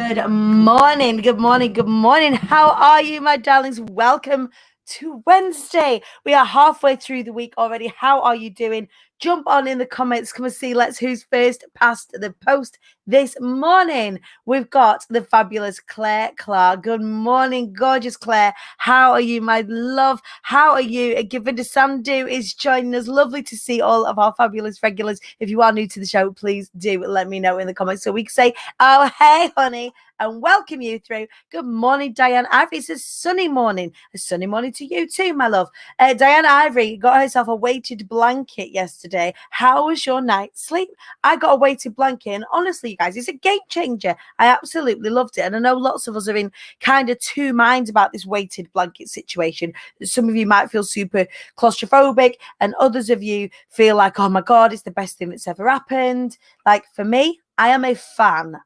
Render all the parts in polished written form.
Good morning, good morning, good morning. How are you, my darlings? Welcome to Wednesday. We are halfway through the week already. How are you doing? Jump on in the comments. Come and see let's who's first past the post this morning. We've got the fabulous Claire Clark. Good morning, gorgeous Claire. How are you, my love? How are you? Govinda Sandhu is joining us. Lovely to see all of our fabulous regulars. If you are new to the show, please do let me know in the comments so we can say, oh, hey, honey, and welcome you through. Good morning, Diane Ivory. It's a sunny morning. A sunny morning to you too, my love. Diane Ivory got herself a weighted blanket yesterday. How was your night's sleep? I got a weighted blanket, and honestly, you guys, it's a game changer. I absolutely loved it. And I know lots of us are in kind of two minds about this weighted blanket situation. Some of you might feel super claustrophobic, and others of you feel like, oh my God, it's the best thing that's ever happened. Like for me, I am a fan.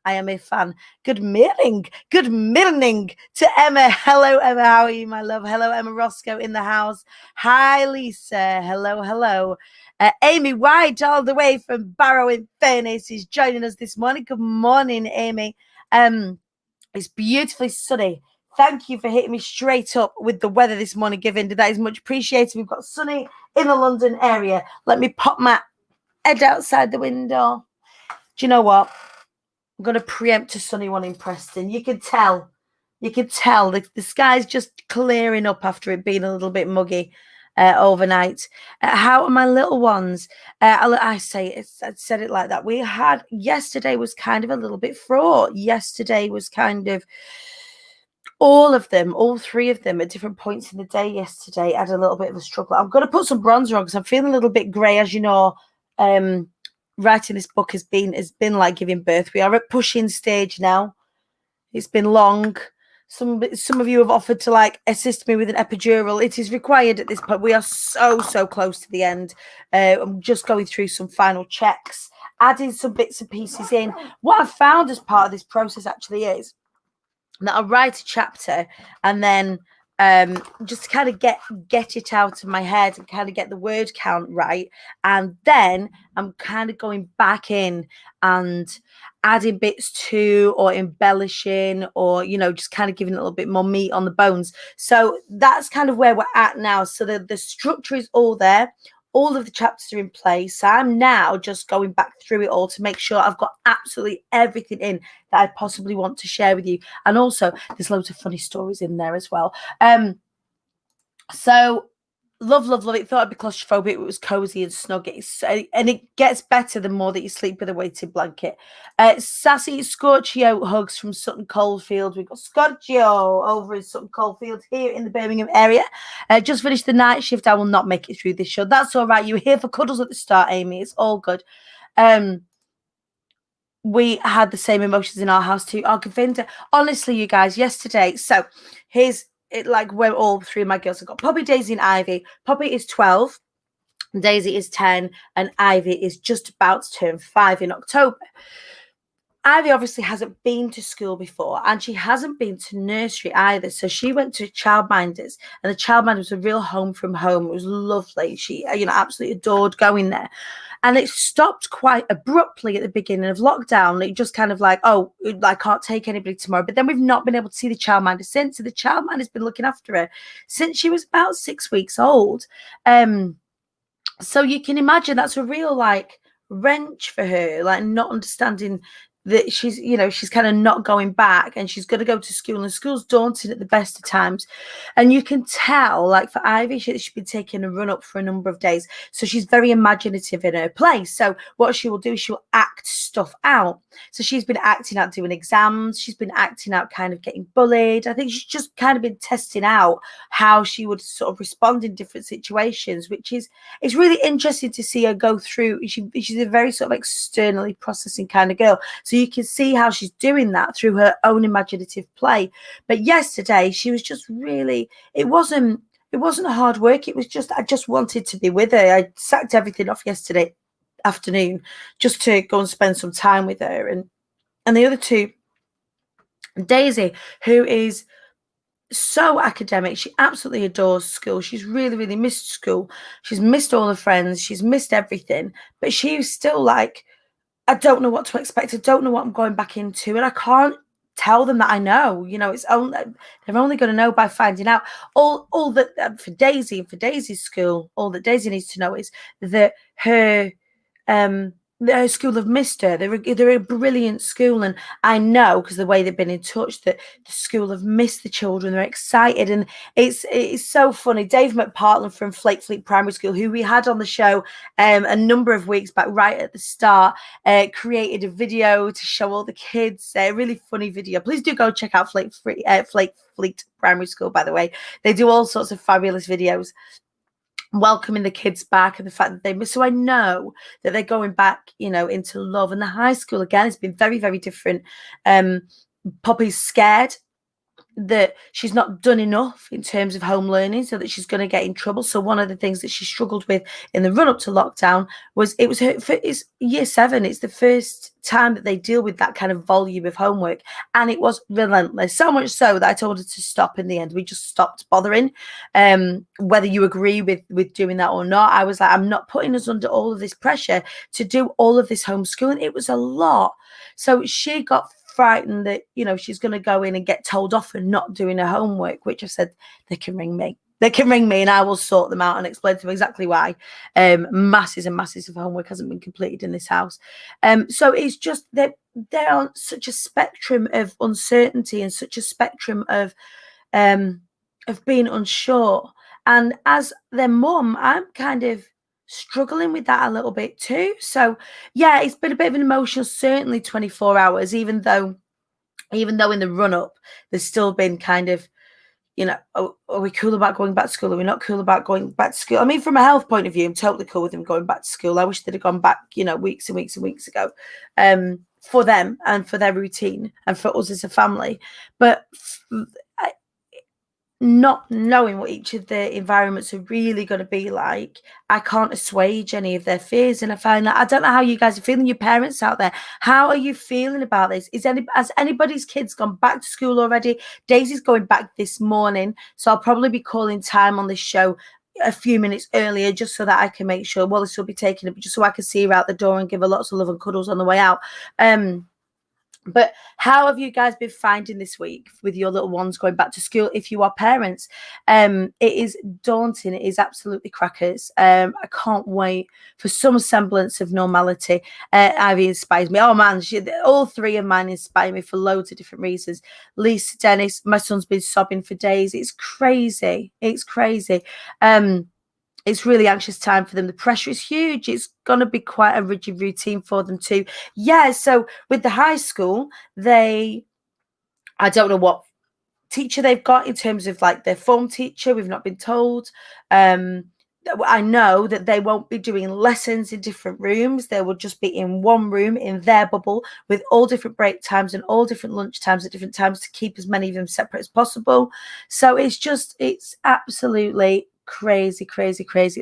Good morning. Good morning to Emma. Hello, Emma. How are you, my love? Hello, Emma Roscoe in the house. Hi, Lisa. Hello. Amy White, all the way from Barrow in Furness, is joining us this morning. Good morning, Amy. It's beautifully sunny. Thank you for hitting me straight up with the weather this morning, Govinda. That is much appreciated. We've got sunny in the London area. Let me pop my head outside the window. Do you know what? I'm going to preempt a sunny one in Preston. You can tell the sky's just clearing up after it being a little bit muggy overnight. How are my little ones? I said it like that. We had, yesterday was kind of a little bit fraught. Yesterday was kind of, all three of them at different points in the day yesterday had a little bit of a struggle. I'm going to put some bronzer on because I'm feeling a little bit grey, as you know. Writing this book has been like giving birth. We are at pushing stage now. It's been long. Some of you have offered to like assist me with an epidural. It is required at this point. We are so close to the end. I'm just going through some final checks, adding some bits and pieces in. What I've found as part of this process actually is that I'll write a chapter and then just kind of get it out of my head and kind of get the word count right, and then I'm kind of going back in and adding bits to, or embellishing, or just kind of giving a little bit more meat on the bones. So that's kind of where we're at now. So the structure is all there. All of the chapters are in place. So I'm now just going back through it all to make sure I've got absolutely everything in that I possibly want to share with you. And also, there's loads of funny stories in there as well. So love it. Thought I'd be claustrophobic. It was cozy and snug. And it gets better the more that you sleep with a weighted blanket. Sassy Scorchio hugs from Sutton Coldfield. We've got Scorchio over in Sutton Coldfield here in the Birmingham area. Just finished the night shift. I will not make it through this show. That's all right. You were here for cuddles at the start, Amy. It's all good. We had the same emotions in our house too. Govinda, honestly, you guys, yesterday. So here's it, like, where all three of my girls have got Poppy, Daisy, and Ivy. Poppy is 12, Daisy is 10, and Ivy is just about to turn 5 in October. Ivy obviously hasn't been to school before, and she hasn't been to nursery either. So she went to childminders, and the childminder was a real home from home. It was lovely. She, absolutely adored going there. And it stopped quite abruptly at the beginning of lockdown. It just kind of like, oh, I can't take anybody tomorrow. But then we've not been able to see the childminder since. So the childminder's been looking after her since she was about 6 weeks old. So you can imagine that's a real like wrench for her, like not understanding that she's kind of not going back, and she's going to go to school, and school's daunting at the best of times. And you can tell, like for Ivy, she's been taking a run up for a number of days. So she's very imaginative in her play. So what she will do is she'll act stuff out. So she's been acting out doing exams. She's been acting out kind of getting bullied. I think she's just kind of been testing out how she would sort of respond in different situations, which is, it's really interesting to see her go through. She's a very sort of externally processing kind of girl. So you can see how she's doing that through her own imaginative play. But yesterday, she was just really, it wasn't hard work. It was just, I just wanted to be with her. I sacked everything off yesterday afternoon just to go and spend some time with her. And the other two, Daisy, who is so academic, she absolutely adores school. She's really missed school. She's missed all her friends. She's missed everything. But she's still like, I don't know what to expect. I don't know what I'm going back into. And I can't tell them that I know. It's only they're only going to know by finding out. All that for Daisy and for Daisy's school, all that Daisy needs to know is that her school have missed her. They're a brilliant school, and I know because the way they've been in touch that the school have missed the children. They're excited, and it's so funny. Dave McPartland from Flake Fleet Primary School, who we had on the show a number of weeks back, right at the start, created a video to show all the kids. A really funny video. Please do go check out Flake Fleet Primary School. By the way, they do all sorts of fabulous videos welcoming the kids back, and the fact that they miss. So I know that they're going back, into love. And the high school again has been very, very different. Poppy's scared that she's not done enough in terms of home learning, so that she's going to get in trouble. So one of the things that she struggled with in the run up to lockdown was it's year 7. It's the first time that they deal with that kind of volume of homework, and it was relentless. So much so that I told her to stop. In the end, we just stopped bothering. Whether you agree with doing that or not, I was like, I'm not putting us under all of this pressure to do all of this homeschooling. It was a lot. So she got frightened that she's going to go in and get told off for not doing her homework, which I said they can ring me and I will sort them out and explain to them exactly why masses and masses of homework hasn't been completed in this house. So it's just that they're on such a spectrum of uncertainty and such a spectrum of being unsure, and as their mum, I'm kind of struggling with that a little bit too. So yeah, it's been a bit of an emotional, certainly 24 hours, even though in the run up there's still been kind of, are we cool about going back to school? Are we not cool about going back to school? I mean, from a health point of view, I'm totally cool with them going back to school. I wish they'd have gone back, weeks and weeks and weeks ago, for them and for their routine and for us as a family. But not knowing what each of the environments are really going to be like, I can't assuage any of their fears. And I find that I don't know how you guys are feeling, your parents out there. How are you feeling about this? Has anybody's kids gone back to school already? Daisy's going back this morning, so I'll probably be calling time on this show a few minutes earlier, just so that I can make sure Wallace will be taking it, just so I can see her out the door and give her lots of love and cuddles on the way out. But how have you guys been finding this week with your little ones going back to school? If you are parents, it is daunting. It is absolutely crackers. I can't wait for some semblance of normality. Ivy inspires me. Oh man, all 3 of mine inspire me for loads of different reasons. Lisa, Dennis, my son's been sobbing for days. It's crazy. It's crazy. It's really anxious time for them. The pressure is huge. It's going to be quite a rigid routine for them too. Yeah, so with the high school, I don't know what teacher they've got in terms of like their form teacher. We've not been told. I know that they won't be doing lessons in different rooms. They will just be in one room in their bubble with all different break times and all different lunch times at different times to keep as many of them separate as possible. So it's absolutely crazy.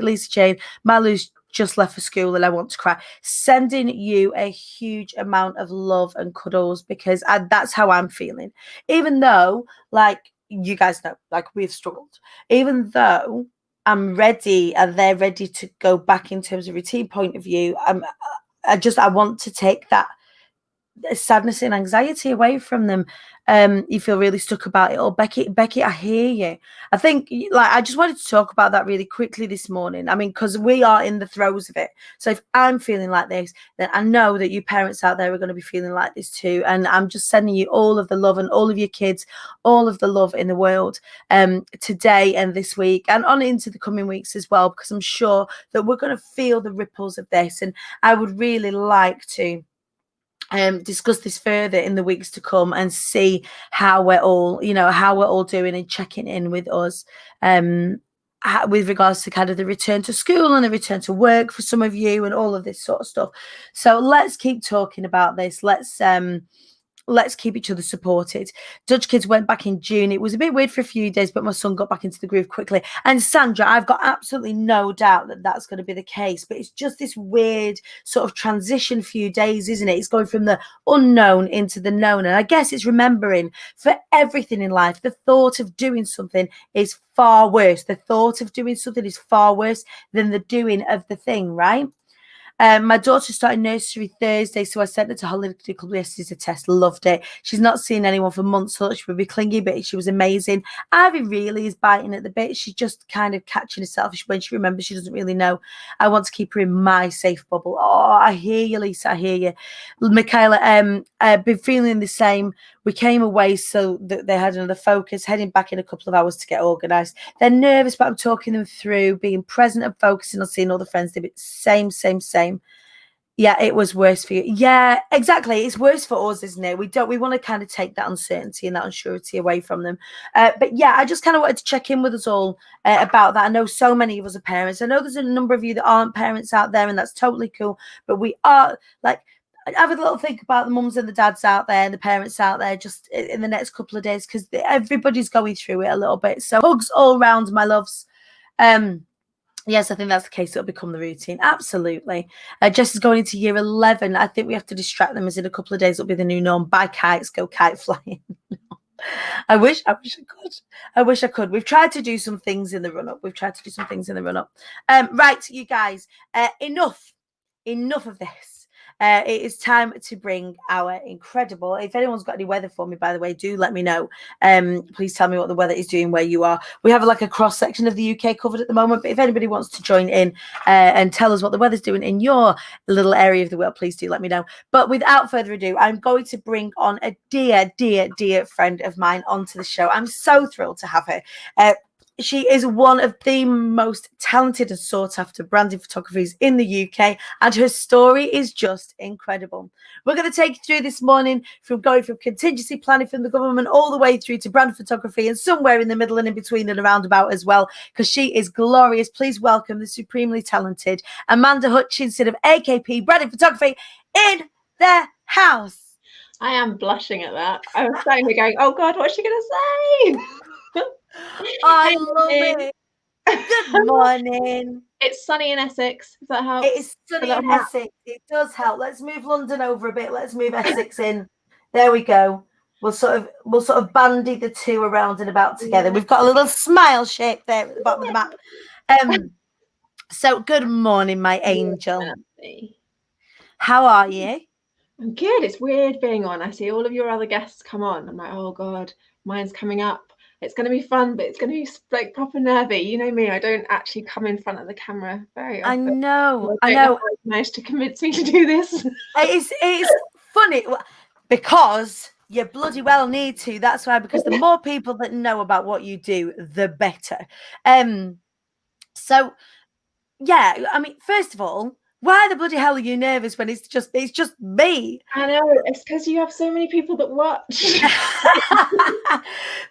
Lisa Jane, Malu's just left for school and I want to cry. Sending you a huge amount of love and cuddles, because that's how I'm feeling. Even though, like you guys know, like we've struggled, even though I'm ready and they're ready to go back in terms of routine point of view, I want to take that sadness and anxiety away from them. You feel really stuck about it all. Becky, I hear you. I think I just wanted to talk about that really quickly this morning. I mean, because we are in the throes of it. So if I'm feeling like this, then I know that you parents out there are going to be feeling like this too. And I'm just sending you all of the love, and all of your kids, all of the love in the world, today and this week and on into the coming weeks as well, because I'm sure that we're going to feel the ripples of this. And I would really like to discuss this further in the weeks to come and see how we're all doing and checking in with us with regards to kind of the return to school and the return to work for some of you and all of this sort of stuff. So let's keep talking about this. Let's keep each other supported. Dutch kids went back in June. It was a bit weird for a few days, but my son got back into the groove quickly. And Sandra, I've got absolutely no doubt that that's going to be the case. But it's just this weird sort of transition few days, isn't it? It's going from the unknown into the known. And I guess it's remembering for everything in life, the thought of doing something is far worse. The thought of doing something is far worse than the doing of the thing, right? My daughter started nursery Thursday, so I sent her to Holiday Club yesterday to test. Loved it. She's not seen anyone for months, so she would be clingy, but she was amazing. Ivy really is biting at the bit. She's just kind of catching herself when she remembers she doesn't really know. I want to keep her in my safe bubble. Oh, I hear you, Lisa. I hear you. Michaela, I've been feeling the same. We came away so that they had another focus, heading back in a couple of hours to get organised. They're nervous, but I'm talking them through, being present and focusing on seeing all the friends. They're same. Yeah, it was worse for you. Yeah, exactly. It's worse for us, isn't it? We want to kind of take that uncertainty and that unsurety away from them. But yeah, I just kind of wanted to check in with us all about that. I know so many of us are parents. I know there's a number of you that aren't parents out there, and that's totally cool. But we are like, have a little think about the mums and the dads out there and the parents out there just in the next couple of days, because everybody's going through it a little bit. So hugs all round, my loves. Yes, I think that's the case. It'll become the routine. Absolutely. Jess is going into year 11. I think we have to distract them, as in a couple of days it'll be the new norm. Buy kites, go kite flying. I wish I could. We've tried to do some things in the run-up. Right, you guys, enough of this. It is time to bring our incredible. If anyone's got any weather for me, by the way, do let me know. Please tell me what the weather is doing where you are. We have like a cross section of the UK covered at the moment, but if anybody wants to join in and tell us what the weather's doing in your little area of the world, please do let me know. But without further ado, I'm going to bring on a dear friend of mine onto the show. I'm so thrilled to have her. She is one of the most talented and sought after branding photographers in the UK, and her story is just incredible. We're going to take you through this morning from going from contingency planning from the government all the way through to brand photography, and somewhere in the middle and in between and around about as well, because she is glorious. Please welcome the supremely talented Amanda Hutchinson of AKP Branding Photography in the house. I am blushing at that. I was sitting there going, oh God, what's she going to say? I love it. Good morning. It's sunny in Essex. Does that help? It is sunny in Essex. It does help. Let's move London over a bit. Let's move Essex in. There we go. We'll sort of bandy the two around and about together. We've got a little smile shape there at the bottom of the map. So good morning, my angel. How are you? I'm good. It's weird being on. I see all of your other guests come on. I'm like, oh God, mine's coming up. It's going to be fun, but it's going to be like proper nervy. You know me, I don't actually come in front of the camera very often. I know. I managed to convince me to do this. It's funny because you bloody well need to. That's why, because the more people that know about what you do, the better. So yeah, I mean, first of all, why the bloody hell are you nervous when it's just me? I know, it's because you have so many people that watch.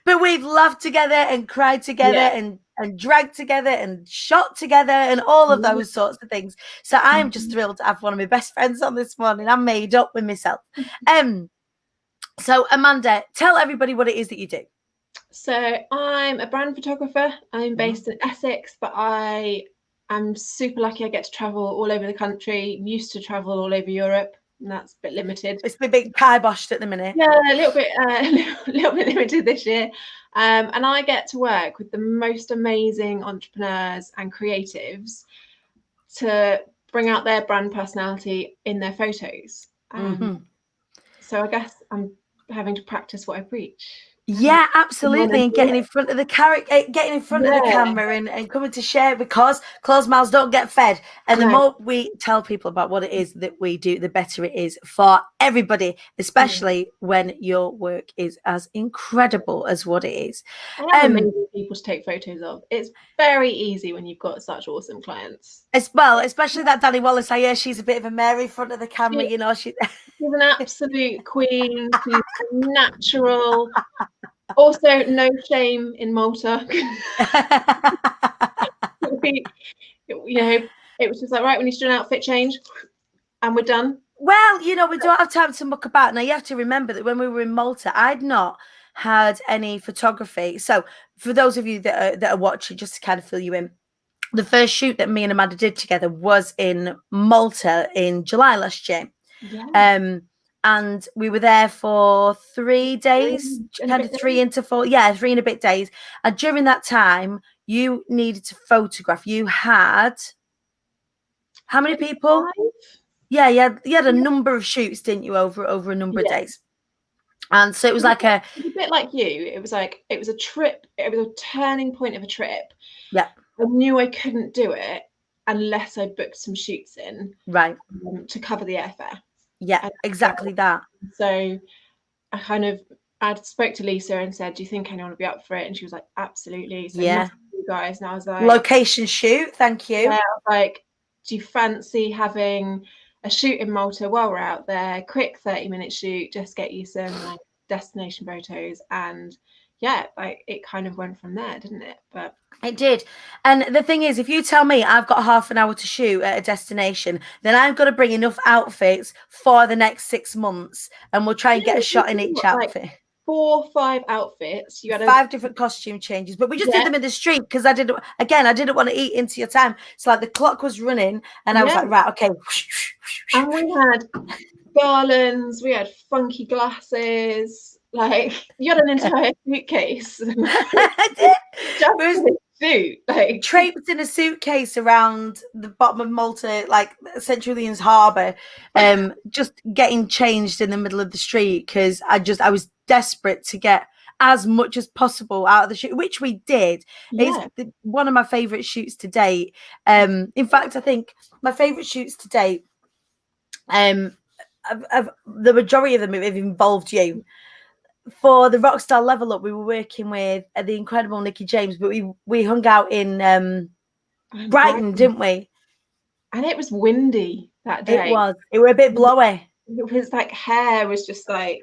But we've laughed together and cried together and dragged together and shot together and all of those sorts of things. So I am just thrilled to have one of my best friends on this morning. I'm made up with myself. So Amanda, tell everybody what it is that you do. So I'm a brand photographer. I'm based in Essex, but I'm super lucky I get to travel all over the country. I'm used to travel all over Europe, and that's a bit limited. It's been a bit kiboshed at the minute. Yeah, a little bit limited this year. And I get to work with the most amazing entrepreneurs and creatives to bring out their brand personality in their photos. So I guess I'm having to practice what I preach. Yeah, absolutely, and getting in front of the camera and coming to share, because closed mouths don't get fed. And the more we tell people about what it is that we do, the better it is for everybody, especially when your work is as incredible as what it is. Amazing people to take photos of. It's very easy when you've got such awesome clients. As well, especially that Dani Wallace. I hear she's a bit of a Mary in front of the camera. You know, she's an absolute queen. She's natural. Also, no shame in Malta. You know, it was just like, right, we need to do an outfit change and we're done. Well, you know, we don't have time to muck about. Now, you have to remember that when we were in Malta, I'd not had any photography. So for those of you that are watching, just to kind of fill you in, the first shoot that me and Amanda did together was in Malta in July last year. Yeah. And we were there for 3 days, kind of 3 into 4. Yeah, 3 and a bit days. And during that time, you needed to photograph. You had How many people? 25? Yeah, you had a number of shoots, didn't you, over a number of days? And so it was like a bit like you. It was a trip. It was a turning point of a trip. Yeah. I knew I couldn't do it unless I booked some shoots in, right, to cover the airfare. Yeah, exactly that. So I spoke to Lisa and said, do you think anyone would be up for it? And she was like, absolutely. So yeah, you guys. And I was like, location shoot, thank you. Yeah, I was like, do you fancy having a shoot in Malta while we're out there? Quick 30-minute shoot, just get you some like destination photos. And yeah, like it kind of went from there, didn't it? But it did. And the thing is, if you tell me I've got half an hour to shoot at a destination, then I've got to bring enough outfits for the next 6 months, and we'll try and get a shot in each outfit. 4 or 5 outfits. You had 5 different costume changes, but we just did them in the street because I didn't want to eat into your time. So like the clock was running, and I was like, right, okay. And we had garlands, we had funky glasses. Like you had an entire suitcase. I did. Just suit, like traipsed in a suitcase around the bottom of Malta, like St. Julian's Harbour, just getting changed in the middle of the street because I was desperate to get as much as possible out of the shoot, which we did. It's one of my favourite shoots to date. In fact, I think my favourite shoots to date, the majority of them have involved you. For the Rockstar Level Up, we were working with the incredible Nikki James, but we hung out in Brighton, didn't we? And it was windy that day. It was. It was a bit blowy. It was like hair was just like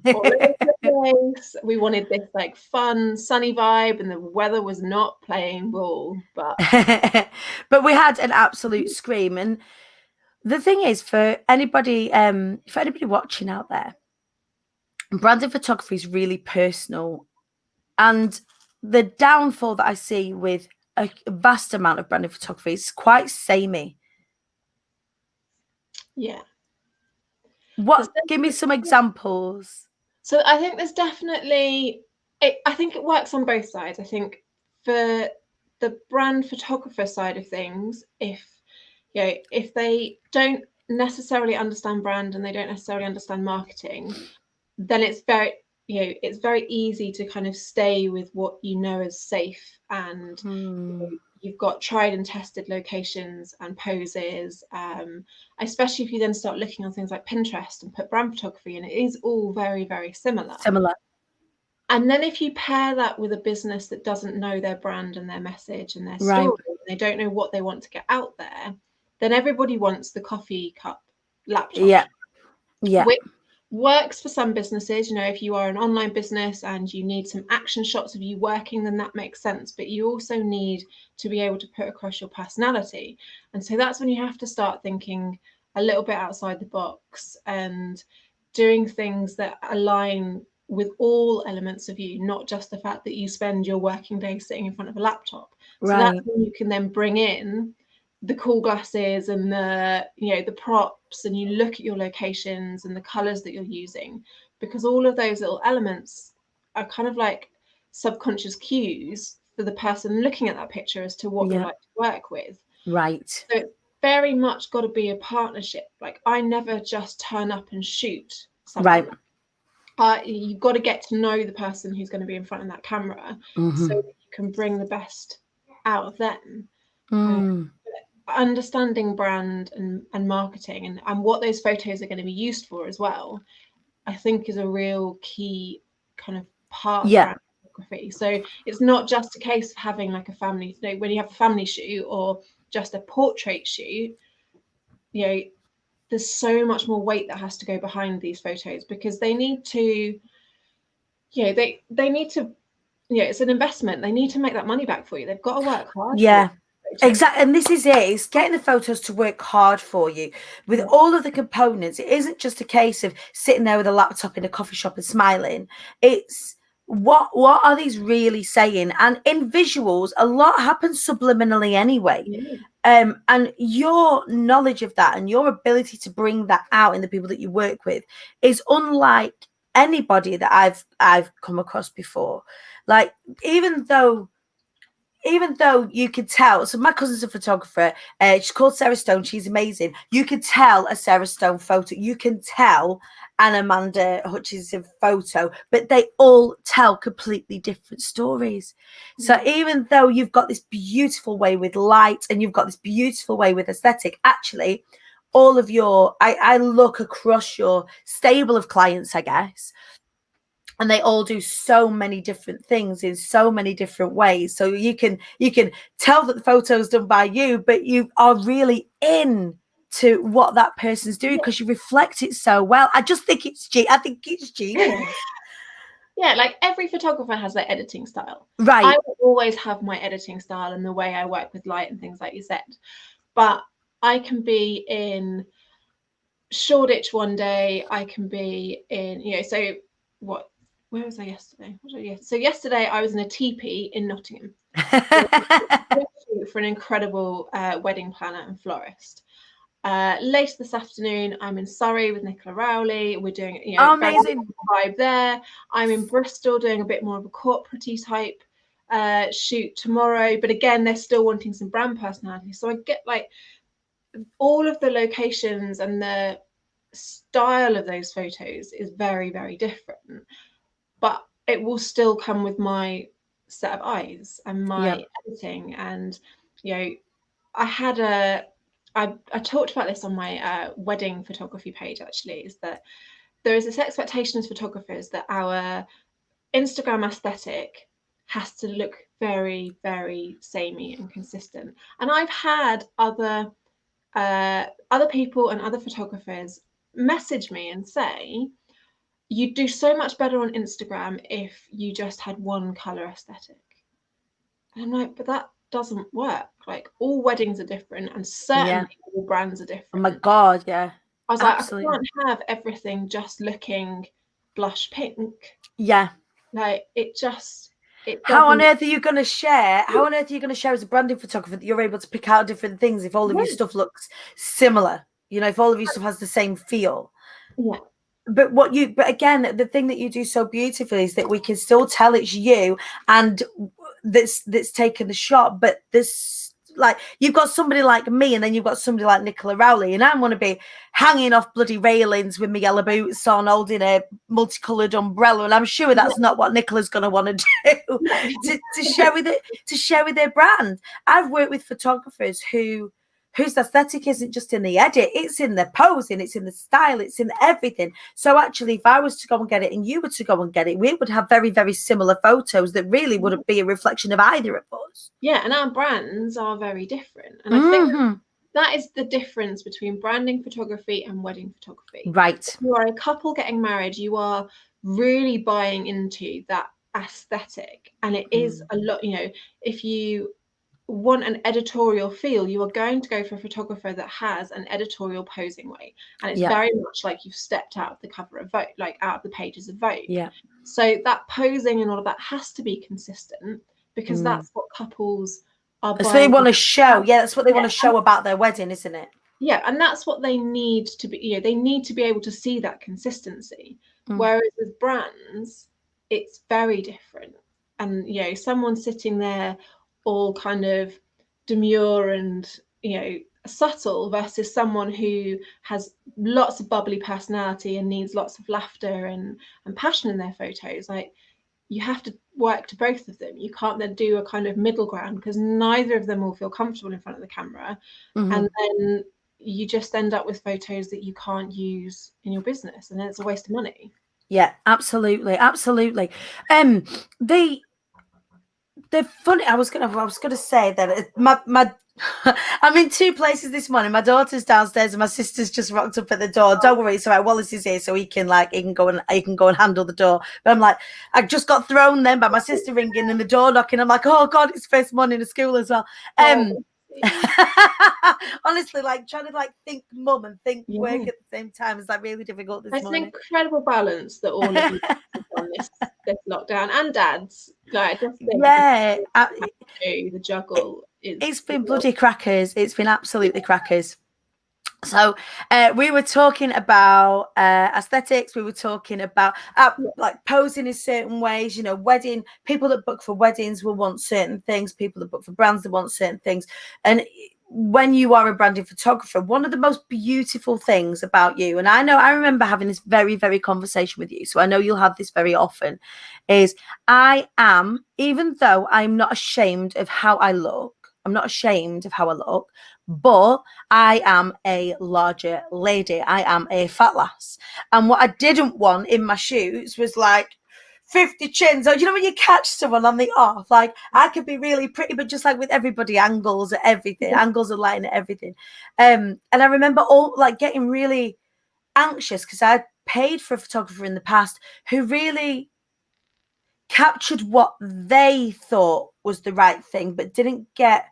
all over the place. We wanted this like fun, sunny vibe, and the weather was not playing ball. But but we had an absolute scream. And the thing is, for anybody watching out there, branded photography is really personal, and the downfall that I see with a vast amount of branded photography is quite samey. Yeah. Give me some examples. So I think there's definitely, I think it works on both sides. I think for the brand photographer side of things, if they don't necessarily understand brand and they don't necessarily understand marketing, then it's very easy to kind of stay with what you know is safe, and you've got tried and tested locations and poses, especially if you then start looking on things like Pinterest and put brand photography in. It is all very, very similar. And then if you pair that with a business that doesn't know their brand and their message and their story, and they don't know what they want to get out there, then everybody wants the coffee cup laptop. Which works for some businesses. If you are an online business and you need some action shots of you working, then that makes sense. But you also need to be able to put across your personality. And so that's when you have to start thinking a little bit outside the box and doing things that align with all elements of you, not just the fact that you spend your working day sitting in front of a laptop. So that's when you can then bring in the cool glasses and the props, and you look at your locations and the colors that you're using, because all of those little elements are kind of like subconscious cues for the person looking at that picture as to what you like to work with. So it's very much got to be a partnership. Like I never just turn up and shoot something. You've got to get to know the person who's going to be in front of that camera, so that you can bring the best out of them. Understanding brand and marketing and what those photos are going to be used for as well, I think is a real key kind of part of brand photography. So it's not just a case of having like a family, when you have a family shoot or just a portrait shoot, there's so much more weight that has to go behind these photos, because they need to, they need to, it's an investment. They need to make that money back for you. They've got to work hard. Exactly. And this is it. It's getting the photos to work hard for you with all of the components. It isn't just a case of sitting there with a laptop in a coffee shop and smiling. It's what are these really saying? And in visuals, a lot happens subliminally anyway. And your knowledge of that and your ability to bring that out in the people that you work with is unlike anybody that I've come across before. Like, even though even though you could tell, so my cousin's a photographer, she's called Sarah Stone, she's amazing. You could tell a Sarah Stone photo, you can tell an Amanda Hutchinson photo, but they all tell completely different stories. So even though you've got this beautiful way with light and you've got this beautiful way with aesthetic, actually, all of your, I look across your stable of clients, I guess, and they all do so many different things in so many different ways. So you can tell that the photo is done by you, but you are really in to what that person's doing because you reflect it so well. I just think it's genius. Yeah, like every photographer has their editing style. Right. I will always have my editing style and the way I work with light and things like you said. But I can be in Shoreditch one day, I can be in, so where was I yesterday? So yesterday I was in a teepee in Nottingham for an incredible wedding planner and florist. Later this afternoon, I'm in Surrey with Nicola Rowley. We're doing, amazing vibe there. I'm in Bristol doing a bit more of a corporate-y type shoot tomorrow. But again, they're still wanting some brand personality. So I get like all of the locations and the style of those photos is very, very different. But it will still come with my set of eyes and my editing. And, I talked about this on my wedding photography page, actually, is that there is this expectation as photographers that our Instagram aesthetic has to look very, very samey and consistent. And I've had other people and other photographers message me and say, you'd do so much better on Instagram if you just had one color aesthetic. And I'm like, but that doesn't work. Like, all weddings are different, and certainly all brands are different. Oh my God, yeah. I was absolutely. Like, I can't have everything just looking blush pink. Yeah. Like, it how on earth are you going to share? How on earth are you going to share as a branding photographer that you're able to pick out different things if all of your stuff looks similar? If all of your stuff has the same feel. Yeah. But again, the thing that you do so beautifully is that we can still tell it's you and that's taken the shot, but this, like, you've got somebody like me and then you've got somebody like Nicola Rowley, and I want to be hanging off bloody railings with my yellow boots on, holding a multicolored umbrella, and I'm sure that's not what Nicola's going to want to do to share with their brand. I've worked with photographers whose aesthetic isn't just in the edit, it's in the posing, it's in the style, it's in everything. So actually, if I was to go and get it and you were to go and get it, we would have very, very similar photos that really wouldn't be a reflection of either of us. Yeah, and our brands are very different. And I think that is the difference between branding photography and wedding photography. Right. If you are a couple getting married, you are really buying into that aesthetic. And it is a lot, if you want an editorial feel, you are going to go for a photographer that has an editorial posing way, and it's very much like you've stepped out of the cover of Vogue, like out of the pages of Vogue. Yeah. So that posing and all of that has to be consistent, because that's what couples are buying. So they want to show. Yeah, that's what they want to show about their wedding, isn't it? Yeah, and that's what they need to be. They need to be able to see that consistency. Whereas with brands, it's very different. And someone sitting there all kind of demure and subtle versus someone who has lots of bubbly personality and needs lots of laughter and passion in their photos. Like, you have to work to both of them. You can't then do a kind of middle ground, because neither of them will feel comfortable in front of the camera, and then you just end up with photos that you can't use in your business, and then it's a waste of money. Yeah, absolutely. The funny, I was gonna say that my I'm in two places this morning. My daughter's downstairs and my sister's just rocked up at the door. Don't worry, it's all right. Wallace is here, so he can go and handle the door. But I'm like, I just got thrown then by my sister ringing and the door knocking. I'm like, oh God, it's first morning of school as well. Honestly, like, trying to think mum and think work at the same time is really difficult this morning. It's an incredible balance that all of you have on this lockdown, and dads. Like, I just think the juggle. It's been bloody crackers. It's been absolutely crackers. So we were talking about aesthetics. We were talking about like posing in certain ways. You know, wedding people that book for weddings will want certain things. People that book for brands that want certain things. And when you are a branding photographer, one of the most beautiful things about you, and I remember having this very, very conversation with you, so I know you'll have this very often, is I am, even though I'm not ashamed of how I look, I'm not ashamed of how I look, but I am a larger lady. I am a fat lass. And what I didn't want in my shoots was like 50 chins. Or you know when you catch someone on the off, like I could be really pretty, but just like with everybody, angles at everything, angles of lighting at everything. And I remember all like getting really anxious because I paid for a photographer in the past who really captured what they thought was the right thing, but didn't get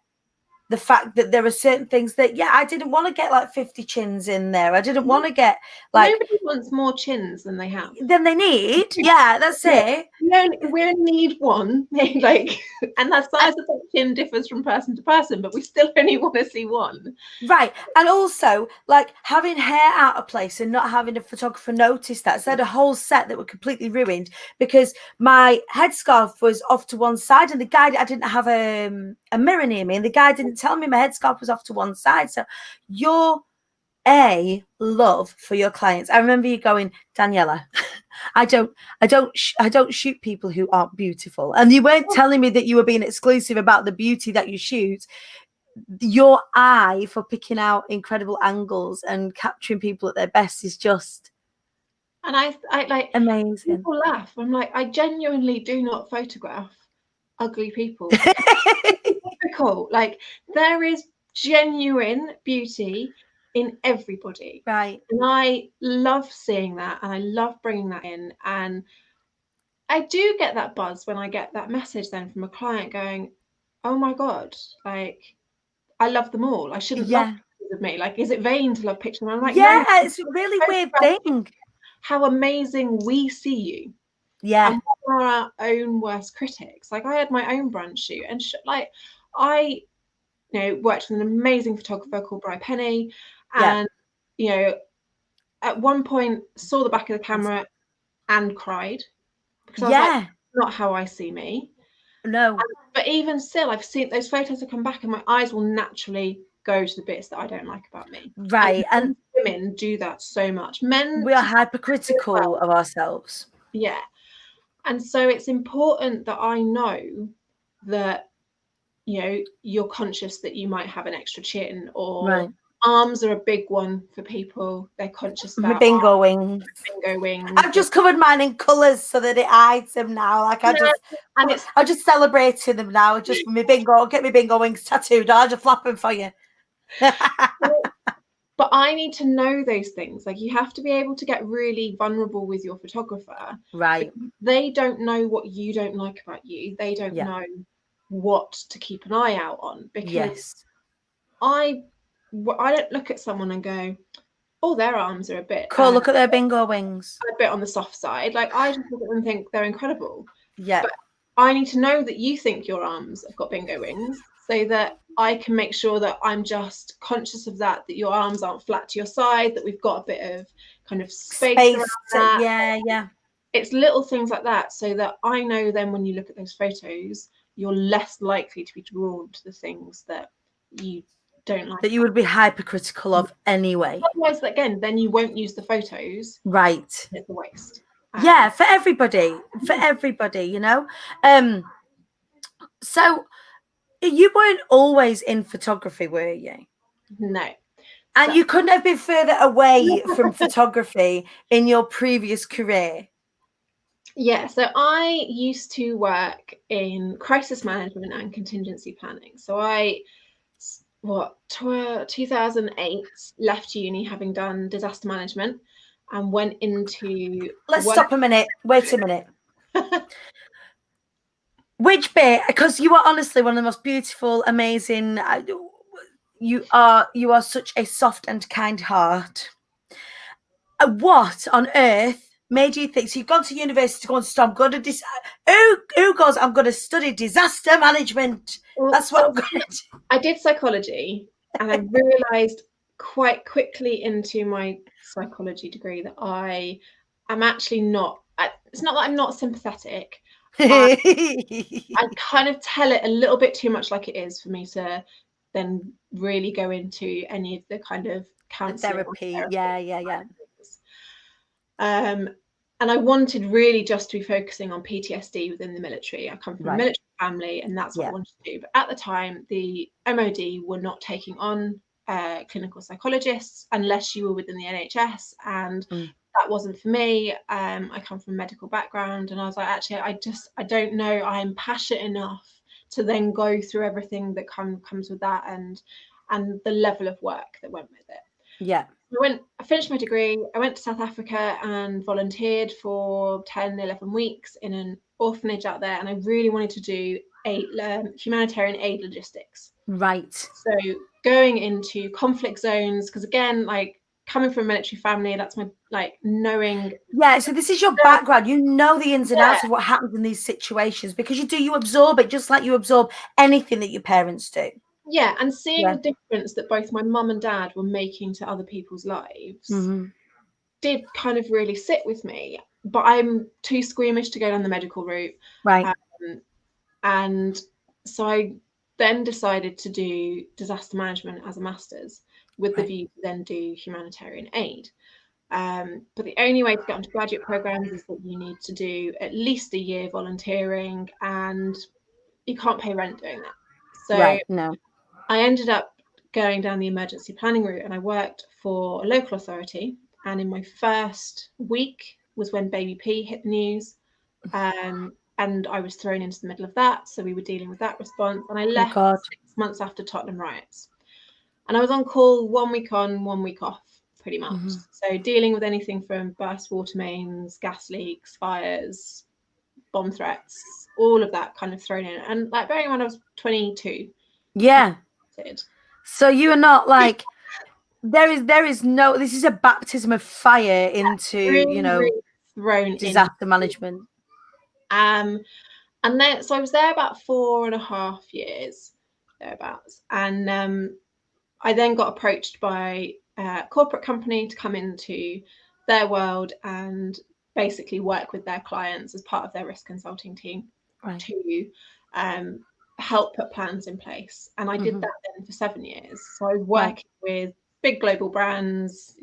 the fact that there are certain things that, I didn't want to get like 50 chins in there. I didn't want to get like. Nobody wants more chins than they have. Than they need. Yeah, that's it. We only need one. Like, and that size of the chin differs from person to person, but we still only want to see one. Right. And also, like having hair out of place and not having a photographer notice that. So I had a whole set that were completely ruined because my headscarf was off to one side and the guy, I didn't have a mirror near me and the guy didn't tell me my headscarf was off to one side. So your love for your clients. I remember you going, Daniela, I don't shoot people who aren't beautiful. And you weren't telling me that you were being exclusive about the beauty that you shoot. Your eye for picking out incredible angles and capturing people at their best is just, and I like amazing. People laugh. I'm like, I genuinely do not photograph ugly people. Difficult. Like there is genuine beauty in everybody, right? And I love seeing that, and I love bringing that in. And I do get that buzz when I get that message then from a client going, "Oh my god, like I love them all. I shouldn't love pictures of me. Like, is it vain to love pictures?" And I'm like, no, it's a really weird thing. How amazing we see you. Yeah. And we are our own worst critics. Like I had my own brand shoot, and I worked with an amazing photographer called Bri Penny, and at one point saw the back of the camera and cried because I was like, not how I see me. No. But even still, I've seen those photos that come back and my eyes will naturally go to the bits that I don't like about me. Right. And women do that so much. Men, we are hypercritical of ourselves. Yeah. And so it's important that I know that, you're conscious that you might have an extra chin, or arms are a big one for people. They're conscious about bingo wings. I've just covered mine in colours so that it hides them now. Like I'm just celebrating them now. Just for me bingo, get me bingo wings tattooed. I'll just flap them for you. But I need to know those things. Like you have to be able to get really vulnerable with your photographer. Right. They don't know what you don't like about you. They don't know what to keep an eye out on, because I don't look at someone and go, "Oh, their arms are a bit cool. Look at their bingo wings. A bit on the soft side." Like I just look at them and think they're incredible. Yeah. But I need to know that you think your arms have got bingo wings, so that I can make sure that I'm just conscious of that your arms aren't flat to your side, that we've got a bit of kind of space around that. Yeah. It's little things like that, so that I know then when you look at those photos, you're less likely to be drawn to the things that you don't like. That you would be hypercritical of anyway. Otherwise, again, then you won't use the photos. Right. It's a waste. Yeah, for everybody. So you weren't always in photography, were you? No. And you couldn't have been further away from photography in your previous career. Yeah, so I used to work in crisis management and contingency planning. So I, 2008, left uni having done disaster management and went into... Let's stop a minute. Wait a minute. Which bit? Because you are honestly one of the most beautiful, amazing... You are such a soft and kind heart. What on earth made you think? So you've gone to university to go and stop. Who goes? I'm going to study disaster management. That's what I'm going to do. I did psychology, and I realised quite quickly into my psychology degree that I am actually not. It's not that I'm not sympathetic. I kind of tell it a little bit too much like it is for me to then really go into any of the kind of counselling or Therapy. therapy. Yeah. And I wanted really just to be focusing on PTSD within the military. I come from a military family, and that's what I wanted to do. But at the time, the MOD were not taking on clinical psychologists unless you were within the NHS, and that wasn't for me. I come from a medical background, and I was like, actually, I don't know. I'm passionate enough to then go through everything that comes with that, and the level of work that went with it. Yeah. I finished my degree. I went to South Africa and volunteered for 10, 11 weeks in an orphanage out there. And I really wanted to do humanitarian aid logistics. Right. So going into conflict zones, because again, like coming from a military family, that's my knowing. Yeah, so this is your background. You know the ins and outs of what happens in these situations because you absorb it just like you absorb anything that your parents do. Yeah, and seeing the difference that both my mum and dad were making to other people's lives did kind of really sit with me. But I'm too squeamish to go down the medical route. Right. And so I then decided to do disaster management as a master's with the view to then do humanitarian aid. But the only way to get onto graduate programs is that you need to do at least a year volunteering, and you can't pay rent doing that. So no. I ended up going down the emergency planning route, and I worked for a local authority. And in my first week was when Baby P hit the news. And I was thrown into the middle of that. So we were dealing with that response. And I left 6 months after Tottenham riots. And I was on call 1 week on, 1 week off, pretty much. So dealing with anything from burst water mains, gas leaks, fires, bomb threats, all of that kind of thrown in. And like bearing in mind I was 22. Yeah. So you are not like there is no, this is a baptism of fire into, really thrown disaster management. And then so I was there about 4.5 years, thereabouts. And I then got approached by a corporate company to come into their world and basically work with their clients as part of their risk consulting team to help put plans in place. And I did that then for 7 years. So I was working with big global brands,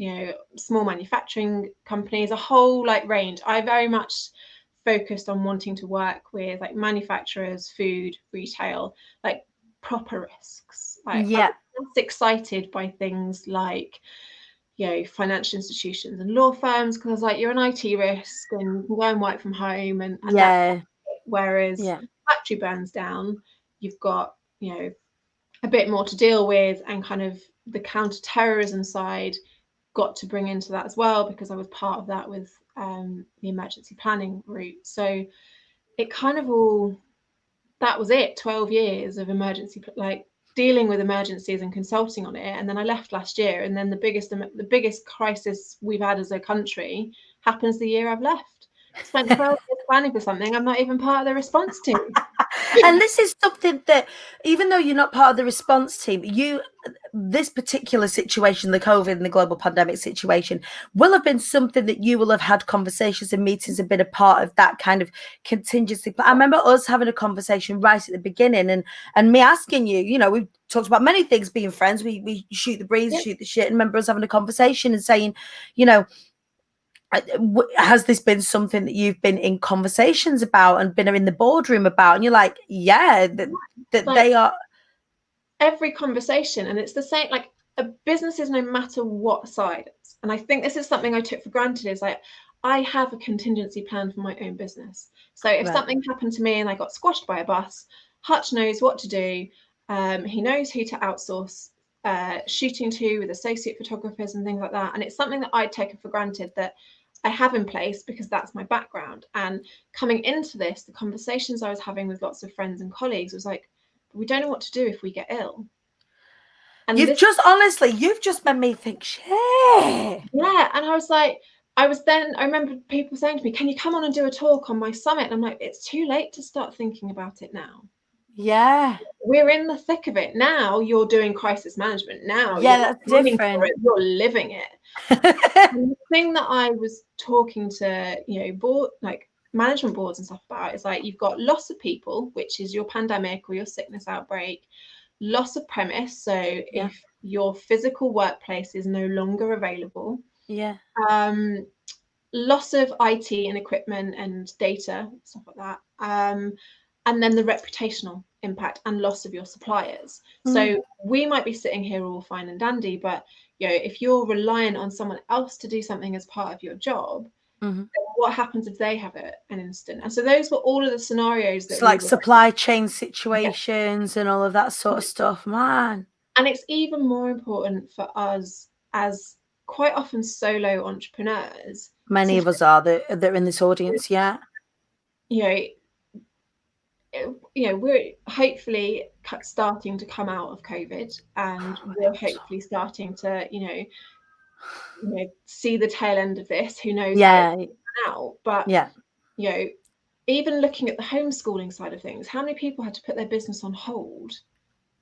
small manufacturing companies, a whole range. I very much focused on wanting to work with manufacturers, food, retail, proper risks. I was excited by things like financial institutions and law firms, because I was like, you're an IT risk and you can go and work from home and that's it. Whereas factory burns down, you've got a bit more to deal with, and kind of the counter-terrorism side got to bring into that as well, because I was part of that with the emergency planning route. So it kind of all, that was it, 12 years of emergency, dealing with emergencies and consulting on it. And then I left last year, and then the biggest crisis we've had as a country happens the year I've left. Spent 12 years planning for something I'm not even part of the response team. And this is something that, even though you're not part of the response team, this particular situation, the COVID and the global pandemic situation, will have been something that you will have had conversations and meetings and been a part of that kind of contingency. But I remember us having a conversation right at the beginning, and me asking you, we've talked about many things, being friends, we shoot the breeze, shoot the shit, and remember us having a conversation and saying, has this been something that you've been in conversations about and been in the boardroom about? And you're like, that they are. Every conversation, and it's the same, a business is no matter what side. And I think this is something I took for granted, is I have a contingency plan for my own business. So if something happened to me and I got squashed by a bus, Hutch knows what to do. He knows who to outsource shooting to with associate photographers and things like that. And it's something that I'd taken for granted that I have in place because that's my background. And coming into this, the conversations I was having with lots of friends and colleagues was like, we don't know what to do if we get ill. And you've just made me think, shit. Yeah. And I was like, I remember people saying to me, can you come on and do a talk on my summit? And I'm like, it's too late to start thinking about it now. Yeah. We're in the thick of it. Now you're doing crisis management. Now Yeah, you're not that's running for different. it, you're living it. And the thing that I was talking to, board, like management boards and stuff about is like, you've got loss of people, which is your pandemic or your sickness outbreak, loss of premise. So if your physical workplace is no longer available, loss of IT and equipment and data, stuff like that. And then the reputational impact and loss of your suppliers. So we might be sitting here all fine and dandy, but if you're reliant on someone else to do something as part of your job, then what happens if they have an incident? And so those were all of the scenarios that it's like supply chain situations and all of that sort of stuff, man. And it's even more important for us as quite often solo entrepreneurs. Many of us are that are in this audience, we're hopefully starting to come out of COVID, and we're hopefully starting to, see the tail end of this. Who knows how it's out? But even looking at the homeschooling side of things, how many people had to put their business on hold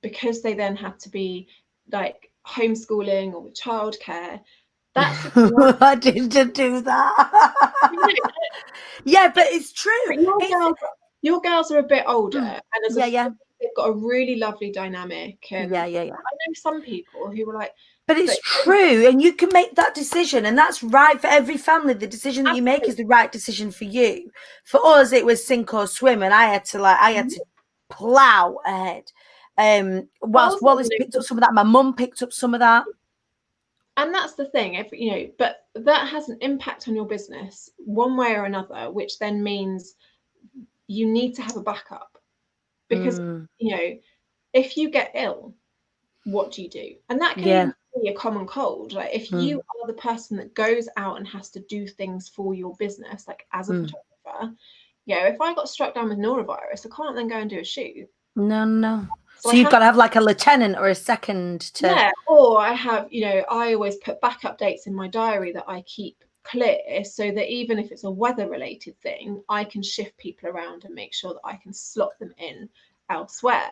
because they then had to be like homeschooling or with childcare? That's I didn't do that. Yeah, but it's true. But your girls are a bit older, and as they've got a really lovely dynamic. And I know some people who were like, but it's true, and you can make that decision, and that's right for every family. The decision that you make is the right decision for you. For us, it was sink or swim, and I had to plow ahead. Whilst Wallace picked up some of that, my mum picked up some of that. And that's the thing, but that has an impact on your business one way or another, which then means you need to have a backup, because if you get ill, what do you do? And that can even be a common cold. Like if you are the person that goes out and has to do things for your business, like as a photographer, if I got struck down with norovirus, I can't then go and do a shoot. No. So you've got to have like a lieutenant or a second to... Yeah, or I have, I always put backup dates in my diary that I keep clear, so that even if it's a weather-related thing, I can shift people around and make sure that I can slot them in elsewhere.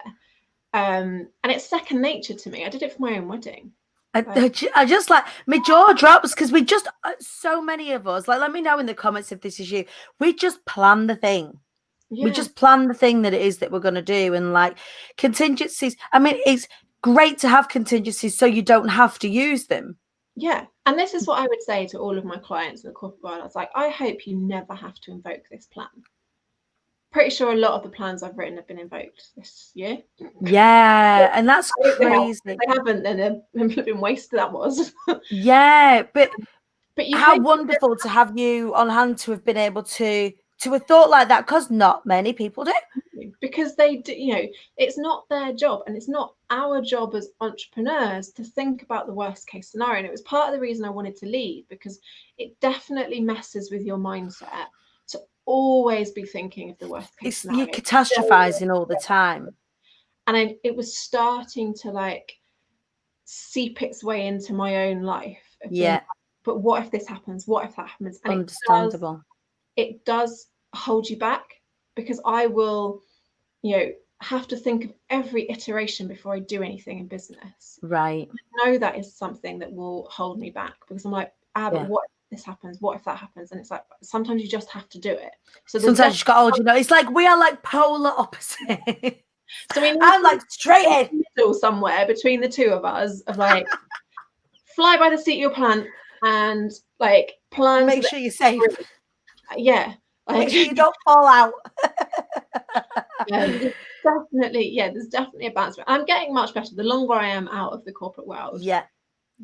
And it's second nature to me. I did it for my own wedding. I just like, my jaw drops, because we just, so many of us, like, let me know in the comments if this is you, we just plan the thing. We just plan the thing that it is that we're going to do. And like contingencies, I mean, it's great to have contingencies so you don't have to use them. Yeah. And this is what I would say to all of my clients in the corporate world. I was like, I hope you never have to invoke this plan. Pretty sure a lot of the plans I've written have been invoked this year. Yeah. And that's crazy. If they haven't, then they've been wasted. That was. Yeah. But how wonderful to have you on hand to have been able to have thought like that, because not many people do. Because they do, it's not their job, and it's not our job as entrepreneurs to think about the worst case scenario. And it was part of the reason I wanted to lead, because it definitely messes with your mindset to always be thinking of the worst case scenario. You're catastrophizing all the time. And it was starting to like seep its way into my own life. But what if this happens? What if that happens? And understandable. It does hold you back, because I will, have to think of every iteration before I do anything in business. Right. I know that is something that will hold me back, because I'm like, but what if this happens? What if that happens? And it's like, sometimes you just have to do it. So sometimes you just got to hold, it's like we are like polar opposite. So I'm like straight in middle somewhere between the two of us, of like fly by the seat of your plant, and like plan. Make sure you're safe. Yeah. Make sure you don't fall out. There's definitely a balance. I'm getting much better the longer I am out of the corporate world.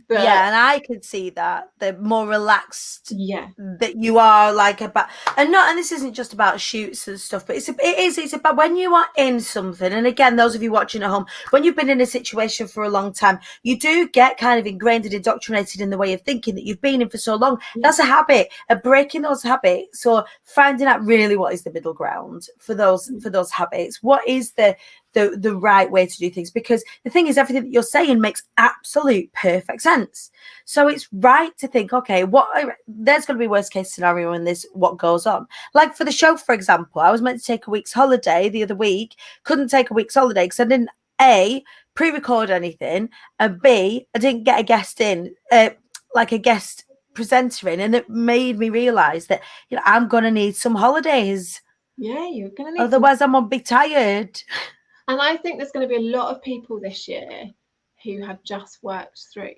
And I can see that the more relaxed that you are, like about, and this isn't just about shoots and stuff, but it's about when you are in something. And again, those of you watching at home, when you've been in a situation for a long time, you do get kind of ingrained and indoctrinated in the way of thinking that you've been in for so long. That's a habit, breaking those habits. So finding out really what is the middle ground for those habits. What is the the right way to do things, because the thing is, everything that you're saying makes absolute perfect sense. So it's right to think, okay, there's going to be worst case scenario in this, what goes on. Like for the show, for example, I was meant to take a week's holiday the other week, couldn't take a week's holiday because I didn't A, pre-record anything, and B, I didn't get a guest in, like a guest presenter in, and it made me realize that, you know, I'm going to need some holidays. Yeah, you're going to need Otherwise I'm going to be tired. And I think there's going to be a lot of people this year who have just worked through.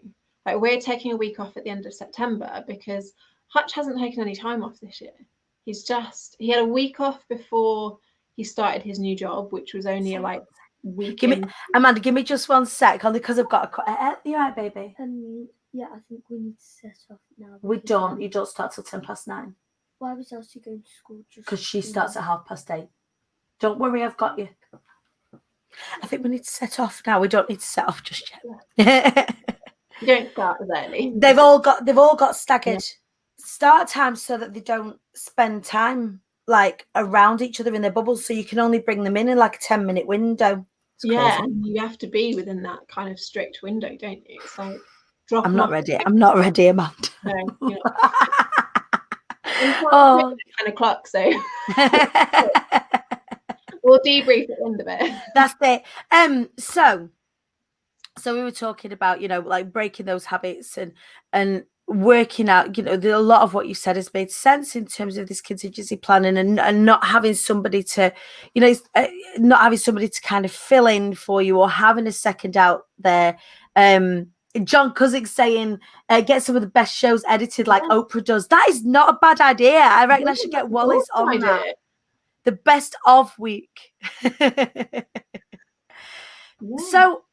Like, we're taking a week off at the end of September because Hutch hasn't taken any time off this year. He had a week off before he started his new job, which was only a week. Amanda, give me just 1 sec, only because I've got you right, baby? Yeah, I think we need to set off now. We don't. You don't start till 9:10. Why was Elsie going to school? Because she starts at 8:30. Don't worry, I've got you. I think we need to set off now. We don't need to set off just yet. You don't start as early. They've all got staggered start times so that they don't spend time like around each other in their bubbles. So you can only bring them in like a 10-minute window. Yeah, and you have to be within that kind of strict window, don't you? It's like I'm not ready, Amanda. No, you're not. 10 o'clock, so we'll debrief at the end of it. That's it. So we were talking about, you know, like breaking those habits and working out, you know, a lot of what you said has made sense in terms of this contingency planning and not having somebody to, you know, not having somebody to kind of fill in for you, or having a second out there. John Cusick saying, get some of the best shows edited like Oprah does. That is not a bad idea. I reckon I should get Wallace on that. The best of week. So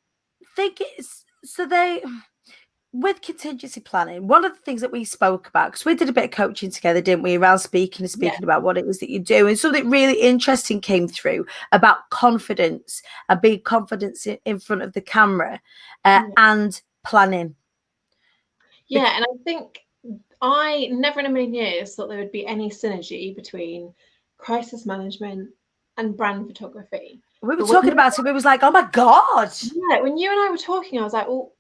with contingency planning, one of the things that we spoke about, because we did a bit of coaching together, didn't we, around speaking about what it was that you do, and something really interesting came through about confidence and being confident in front of the camera and planning. And I think I never in a million years thought there would be any synergy between crisis management and brand photography. We were talking about it. We was like, oh my God. Yeah, when you and I were talking, I was like, well,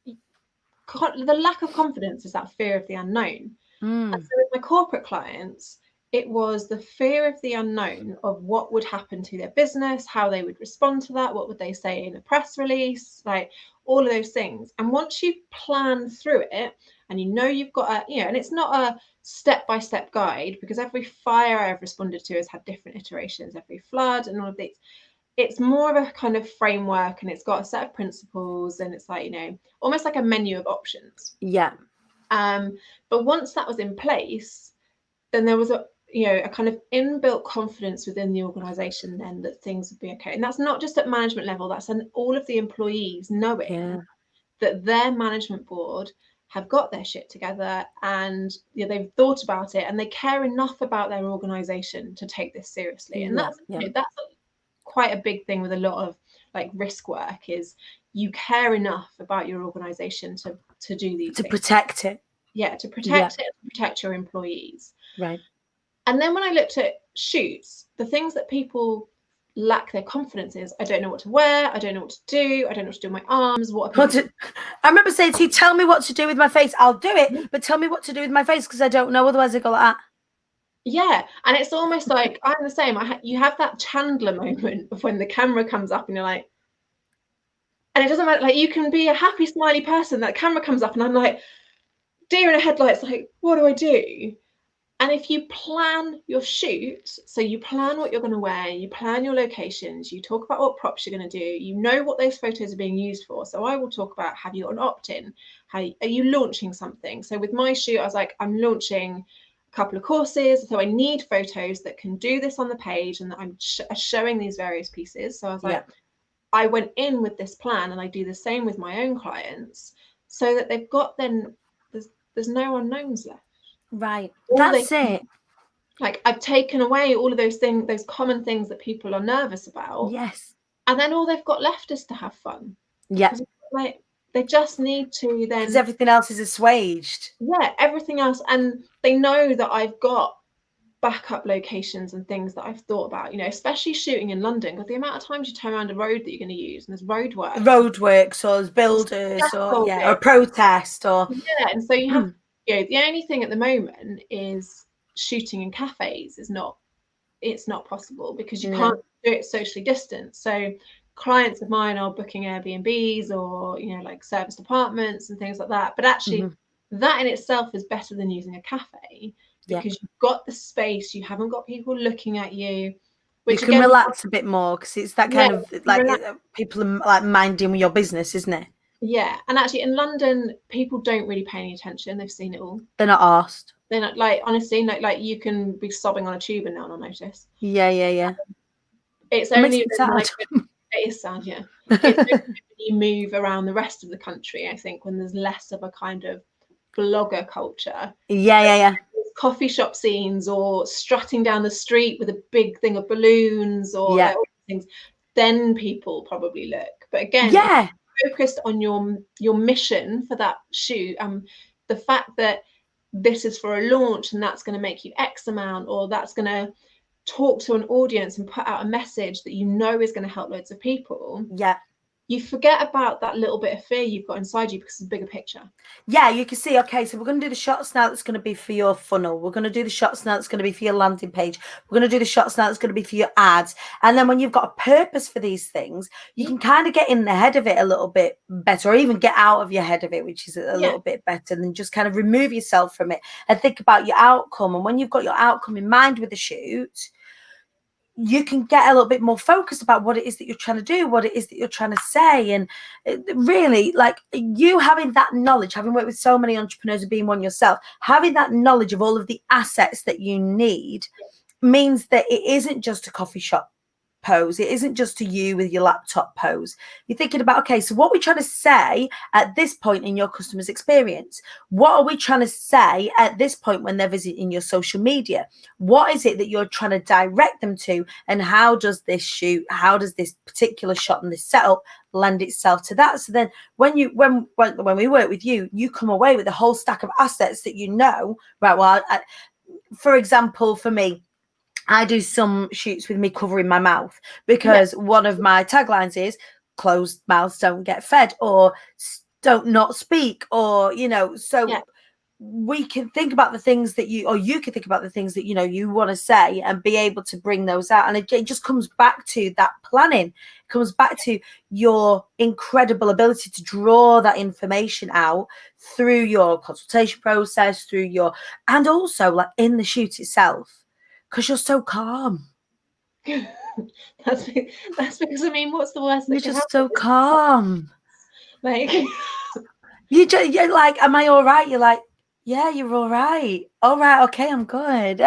the lack of confidence is that fear of the unknown. And so with my corporate clients, it was the fear of the unknown of what would happen to their business, how they would respond to that, what would they say in a press release, like all of those things. And once you plan through it, and you know you've got and it's not a step-by-step guide, because every fire I've responded to has had different iterations, every flood and all of these. It's more of a kind of framework, and it's got a set of principles, and it's like, you know, almost like a menu of options. Yeah. But once that was in place, then there was a kind of inbuilt confidence within the organization then that things would be okay. And that's not just at management level, that's all of the employees knowing that their management board have got their shit together, and they've thought about it, and they care enough about their organization to take this seriously. And that's quite a big thing with a lot of like risk work, is you care enough about your organization to do these things. Protect it. To protect it, to protect your employees. Right. And then when I looked at shoots, the things that people lack their confidence is, I don't know what to wear, I don't know what to do, I don't know what to do with my arms. I remember saying to you, tell me what to do with my face, I'll do it, but tell me what to do with my face, because I don't know, otherwise I go like that. Yeah, and it's almost like I'm the same. You have that Chandler moment of when the camera comes up and you're like, and it doesn't matter, like you can be a happy, smiley person, that camera comes up and I'm like, deer in the headlights, like, what do I do? And if you plan your shoot, so you plan what you're going to wear, you plan your locations, you talk about what props you're going to do, you know what those photos are being used for. So I will talk about, have you got an opt-in? Are you launching something? So with my shoot, I was like, I'm launching couple of courses, so I need photos that can do this on the page and that I'm showing these various pieces. So I was like, I went in with this plan, and I do the same with my own clients, so that they've got, then there's no unknowns left. Right. That's it. Like, I've taken away all of those things, those common things that people are nervous about. Yes. And then all they've got left is to have fun. Yeah. Like, they just need to then, because everything else is assuaged. Everything else, and they know that I've got backup locations and things that I've thought about, you know, especially shooting in London, because the amount of times you turn around a road that you're going to use and there's roadworks or there's builders or a protest or and so you have, you know, the only thing at the moment is shooting in cafes is not, it's not possible because you can't do it socially distanced. So clients of mine are booking Airbnbs or, you know, like serviced apartments and things like that, but actually that in itself is better than using a cafe because you've got the space, you haven't got people looking at you, which you can relax a bit more because it's that kind of like people are like minding your business, isn't it? Yeah, and actually in London people don't really pay any attention. They've seen it all. They're not asked. They're not, like, honestly, like you can be sobbing on a tube and no one will notice. It It's only makes me sad. like, it is sad, yeah. It's only when you move around the rest of the country, I think, when there's less of a kind of blogger culture. Coffee shop scenes or strutting down the street with a big thing of balloons or like, all these things, then people probably look. But again, if you're focused on your mission for that shoot, the fact that this is for a launch and that's going to make you X amount, or that's going to talk to an audience and put out a message that you know is going to help loads of people, you forget about that little bit of fear you've got inside you because it's a bigger picture. You can see, okay, so we're going to do the shots now that's going to be for your funnel. We're going to do the shots now that's going to be for your landing page. We're going to do the shots now that's going to be for your ads. And then when you've got a purpose for these things, you can kind of get in the head of it a little bit better, or even get out of your head of it, which is a little bit better than just kind of remove yourself from it and think about your outcome. And when you've got your outcome in mind with the shoot, you can get a little bit more focused about what it is that you're trying to do, what it is that you're trying to say. And really, like, you having that knowledge, having worked with so many entrepreneurs and being one yourself, having that knowledge of all of the assets that you need means that it isn't just a coffee shop pose. It isn't just to you with your laptop pose. You're thinking about, okay, so what are we trying to say at this point in your customer's experience? What are we trying to say at this point when they're visiting your social media? What is it that you're trying to direct them to? And how does this shoot, how does this particular shot and this setup lend itself to that? So then when we work with you, you come away with a whole stack of assets that you know, right? Well, for example, for me, I do some shoots with me covering my mouth because one of my taglines is closed mouths don't get fed, or don't not speak, or, you know, so we can think about the things that you can think about the things that, you know, you want to say and be able to bring those out. And it just comes back to that planning. It comes back to your incredible ability to draw that information out through your consultation process, and also like in the shoot itself. Because you're so calm. That's because, I mean, what's the worst that you're can just happen? So calm. Like you're like, am I all right? You're like, yeah, you're all right. All right, okay, I'm good.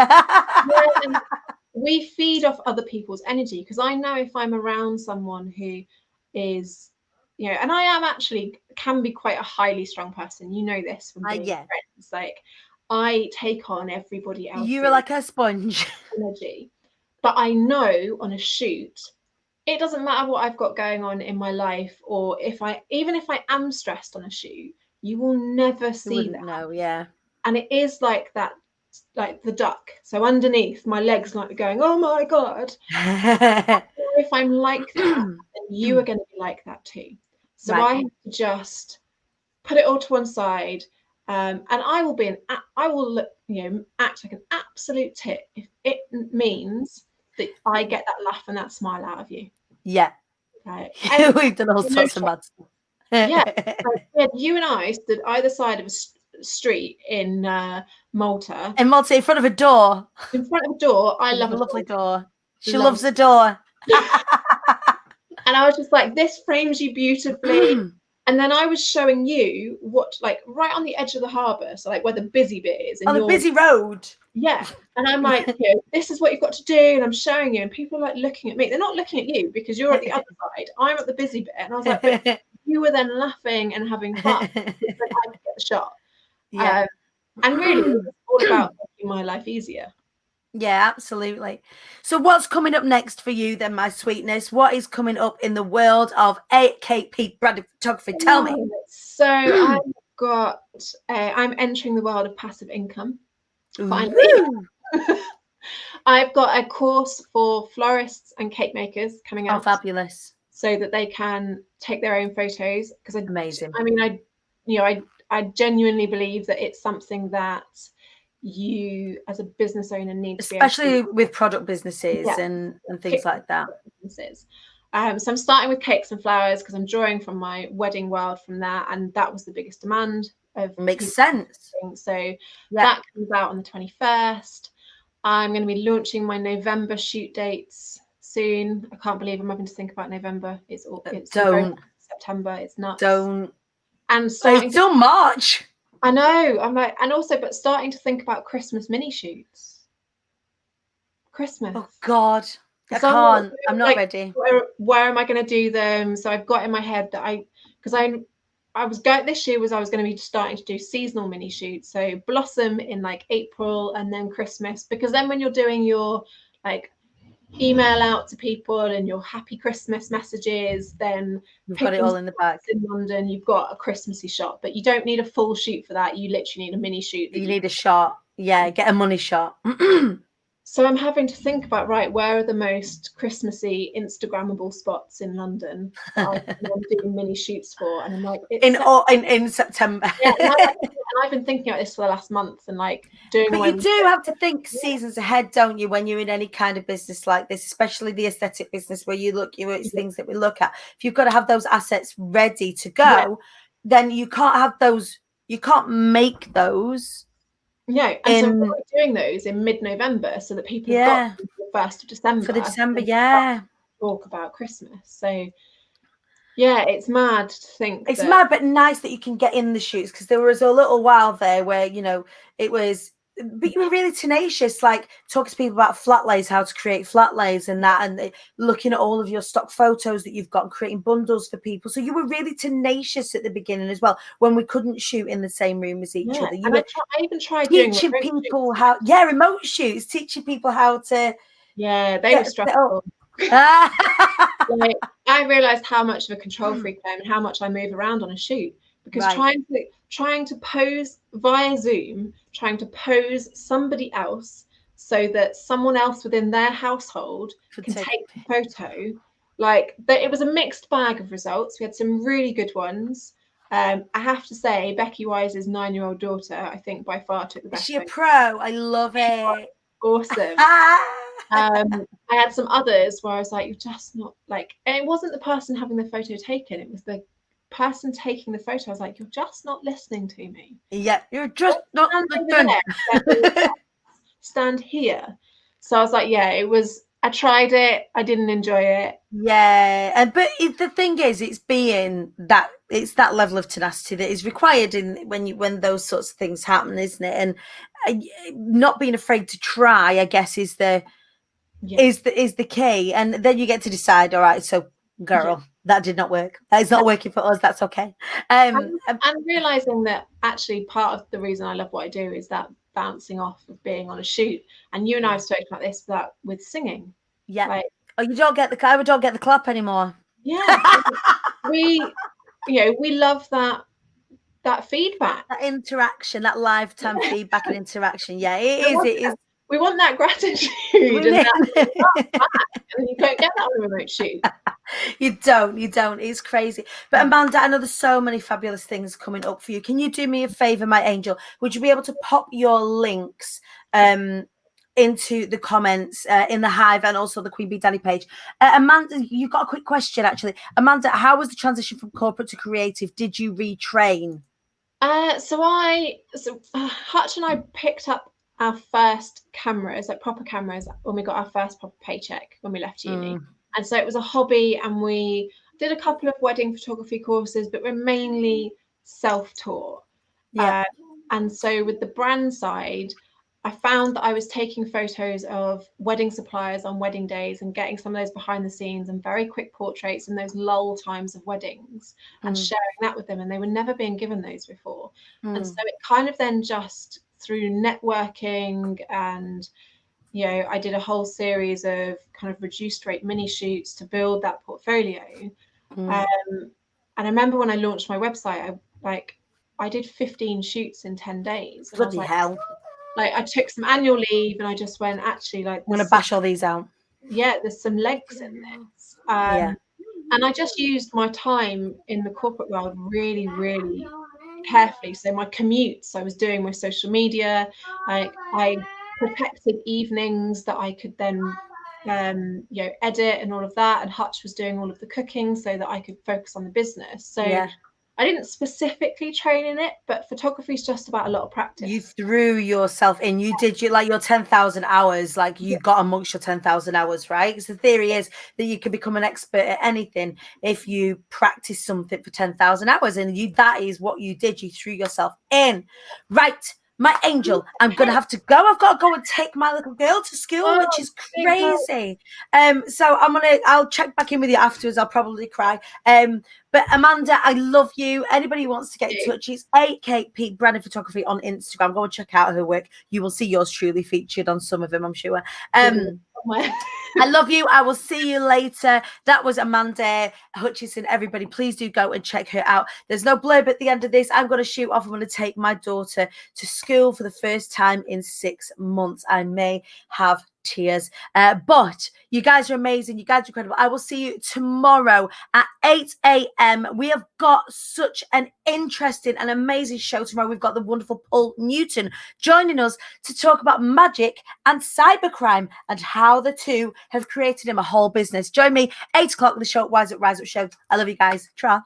We feed off other people's energy, because I know if I'm around someone who is, you know, and I am actually can be quite a highly strung person. You know this from being friends. Like, I take on everybody else's You're like a sponge energy. But I know on a shoot, it doesn't matter what I've got going on in my life, or even if I am stressed on a shoot, you will never see that. No, and it is like that, like the duck. So underneath, my legs might be going, oh my God. If I'm like that, then you are going to be like that too. So I have to just put it all to one side. And I will act like an absolute tit if it means that I get that laugh and that smile out of you. Yeah. Right. We've done all sorts of bad stuff. You and I stood either side of a street in Malta. In Malta, in front of a door. In front of a door. I love a lovely door. She loves the door. And I was just like, this frames you beautifully. And then I was showing you what, like, right on the edge of the harbour, so like where the busy bit is. On the busy road. Yeah. And I'm like, you know, this is what you've got to do. And I'm showing you, and people are like looking at me. They're not looking at you because you're at the other side. I'm at the busy bit. And I was like, but you were then laughing and having fun. Then I could get the shot. Yeah. And really, it's all about making my life easier. Yeah, absolutely. So what's coming up next for you then, my sweetness? What is coming up in the world of AKP branded photography? Tell me. So I'm entering the world of passive income. Finally. I've got a course for florists and cake makers coming Oh, out, fabulous. so that they can take their own photos. Because Amazing. I genuinely believe that it's something that you as a business owner need to be especially with product businesses and things like that. Businesses. So I'm starting with cakes and flowers because I'm drawing from my wedding world from that, and that was the biggest demand of Makes sense. So that comes out on the 21st. I'm going to be launching my November shoot dates soon. I can't believe I'm having to think about November. It's September. It's nuts. Don't. And starting till March. I know. I'm like, and also, but starting to think about Christmas mini shoots. Christmas. Oh God, I can't. I'm not ready. Where am I going to do them? So I've got in my head that I was going this year was I was going to be starting to do seasonal mini shoots. So Blossom in like April and then Christmas, because then when you're doing your like email out to people and your happy Christmas messages, then you've got it all in the bag. In London, you've got a Christmassy shot, but you don't need a full shoot for that. You literally need a mini shoot. You need a shot. Yeah, get a money shot. So I'm having to think about, right, where are the most Christmassy Instagrammable spots in London that I'm doing mini shoots for? And I'm like, in September. Yeah, and I've been thinking about this for the last month and like doing. But you do have to think seasons ahead, don't you? When you're in any kind of business like this, especially the aesthetic business where it's things that we look at. If you've got to have those assets ready to go, then you can't have those. You can't make those. No, and so we're doing those in mid-November so that people have got the 1st of December. For the December, talk about Christmas. So, yeah, it's mad to think. It's mad, but nice that you can get in the shoots, because there was a little while there where, it was, but you were really tenacious, like talking to people about flat lays, how to create flat lays and that, and looking at all of your stock photos that you've got and creating bundles for people. So you were really tenacious at the beginning as well, when we couldn't shoot in the same room as each other. I even tried teaching people remote shoots, teaching people how to. Yeah, they were stressful. Like, I realized how much of a control freak I am and how much I move around on a shoot, because trying to pose via Zoom, trying to pose somebody else so that someone else within their household can take the photo, like that, it was a mixed bag of results. We had some really good ones. I have to say, Becky Wise's 9-year-old daughter, I think by far took the best. Is she a pro? I love it. Awesome. I had some others where I was like, you're just not like, and it wasn't the person having the photo taken, it was the person taking the photo. I was like, you're just not listening to me. Yeah, you're just not listening. Stand here. So I was like, I tried it, I didn't enjoy it. Yeah, but the thing is, it's that level of tenacity that is required when those sorts of things happen, isn't it? And not being afraid to try, I guess, is the key. And then you get to decide, all right, so girl, that did not work. That is not working for us. That's okay. And realizing that actually part of the reason I love what I do is that bouncing off of being on a shoot. And you and I have spoken about this with singing. Yeah. Like, I don't get the clap anymore. Yeah. we love that feedback, that interaction, that lifetime feedback and interaction. Yeah, it is. We want that gratitude. And you don't get that on a remote shoot. You don't. It's crazy. But Amanda, I know there's so many fabulous things coming up for you. Can you do me a favor, my angel? Would you be able to pop your links into the comments in the Hive and also the Queen Bee Dani page? Amanda, you've got a quick question, actually. Amanda, how was the transition from corporate to creative? Did you retrain? So Hutch and I picked up our first cameras, like proper cameras, when we got our first proper paycheck when we left uni. And so it was a hobby, and we did a couple of wedding photography courses, but we're mainly self-taught. Yeah. And so with the brand side, I found that I was taking photos of wedding suppliers on wedding days and getting some of those behind the scenes and very quick portraits in those lull times of weddings and sharing that with them. And they were never being given those before. And so it kind of then just through networking and, I did a whole series of kind of reduced rate mini shoots to build that portfolio. And I remember when I launched my website, I did 15 shoots in 10 days. Bloody hell. like I took some annual leave and I just went, actually, like, I'm gonna bash all these out. yeah, there's some legs in this. Yeah. And I just used my time in the corporate world really, really carefully. So my commutes, I was doing my social media. I protected evenings that I could then edit and all of that. And Hutch was doing all of the cooking so that I could focus on the business. So Yeah. I didn't specifically train in it, but photography is just about a lot of practice. You threw yourself in. You did your 10,000 hours. Like you got amongst your 10,000 hours, right? Because the theory is that you can become an expert at anything if you practice something for 10,000 hours, and that is what you did. You threw yourself in, right? My angel, I'm gonna have to go. I've got to go and take my little girl to school, which is crazy. So I'll check back in with you afterwards. I'll probably cry. But Amanda, I love you. Anybody who wants to get in touch, it's AKP Branded Photography on Instagram. Go and check out her work. You will see yours truly featured on some of them, I'm sure. I love you. I will see you later. That was Amanda Hutchinson. Everybody, please do go and check her out. There's no blurb at the end of this. I'm going to shoot off. I'm going to take my daughter to school for the first time in 6 months. I may have tears, but you guys are amazing. You guys are incredible. I will see you tomorrow at 8 a.m. We have got such an interesting and amazing show tomorrow. We've got the wonderful Paul Newton joining us to talk about magic and cybercrime and how the two have created him a whole business. Join me 8 o'clock with the show Rise Up Show. I love you guys. Tra.